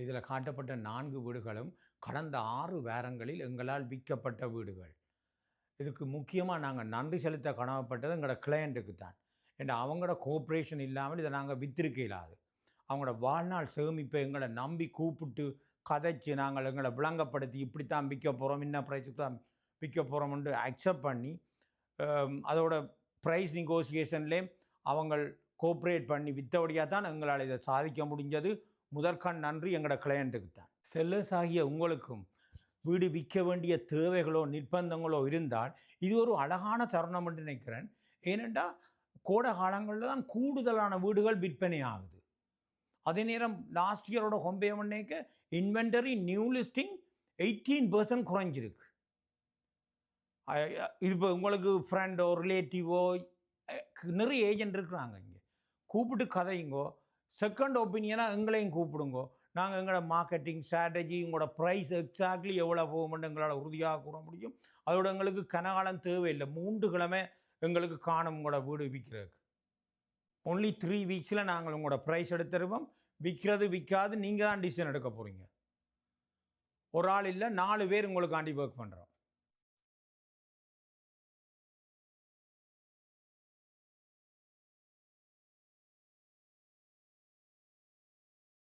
இதில் காட்டப்பட்ட 4 வீடுகளும் கடந்த 6 வாரங்களில் எங்களால் விற்கப்பட்ட வீடுகள். இதுக்கு முக்கியமாக நாங்கள் நன்றி செலுத்த கடமைப்பட்டது எங்களோட கிளையண்ட்டுக்கு தான். ஏன்னா அவங்களோட கோஆப்ரேஷன் இல்லாமல் இதை நாங்கள் வித்திருக்க இயலாது. அவங்களோட வாழ்நாள் சேமிப்பை எங்களை நம்பி கூப்பிட்டு கதைச்சு நாங்கள் எங்களை விளங்கப்படுத்தி இப்படித்தான் விற்க போகிறோம், இன்ன ப்ரைஸுக்கு தான் விற்க போகிறோம்னு அக்செப்ட் பண்ணி அதோட ப்ரைஸ் நெகோசியேஷன்லேயும் அவங்க கோஆப்ரேட் பண்ணி விற்றபடியாக தான் எங்களால் இதை சாதிக்க முடிஞ்சது. முதற்கண் நன்றி எங்களோட கிளையண்ட்டுக்கு தான். செல்லர்ஸ் ஆகிய உங்களுக்கும் வீடு விற்க வேண்டிய தேவைகளோ நிர்பந்தங்களோ இருந்தால் இது ஒரு அழகான தருணம் என்று நினைக்கிறேன். ஏனென்றால் கோடை காலங்களில் தான் கூடுதலான வீடுகள் விற்பனை ஆகுது. அதே நேரம் லாஸ்ட் இயரோட கம்பேர் பண்ணிக்க இன்வென்டரி நியூ லிஸ்டிங் 18% குறைஞ்சிருக்கு. இது இப்போ உங்களுக்கு ஃப்ரெண்டோ ரிலேட்டிவோ நிறைய ஏஜென்ட் இருக்கிறாங்க. இங்கே கூப்பிட்டு கதையுங்கோ, செகண்ட் ஒப்பீனியனாக எங்களையும் கூப்பிடுங்கோ. நாங்கள் எங்களோட மார்க்கெட்டிங் ஸ்ட்ராட்டஜி, உங்களோட ப்ரைஸ் எக்ஸாக்ட்லி எவ்வளோ போகும்னு எங்களால் உறுதியாக கூற முடியும். அதோட எங்களுக்கு கனகாலம் தேவையில்லை. 3 கிழமை எங்களுக்கு காணும் உங்களோட வீடு விற்கிறதுக்கு. ஒன்லி 3 வீக்ஸில் நாங்கள் உங்களோட ப்ரைஸ் எடுத்துருவோம். விற்கிறது விற்காது நீங்கள் தான் டிசிஷன் எடுக்க போகிறீங்க. ஒரு ஆள் இல்லை, 4 பேர் உங்களுக்காண்டி ஒர்க் பண்ணுறோம்.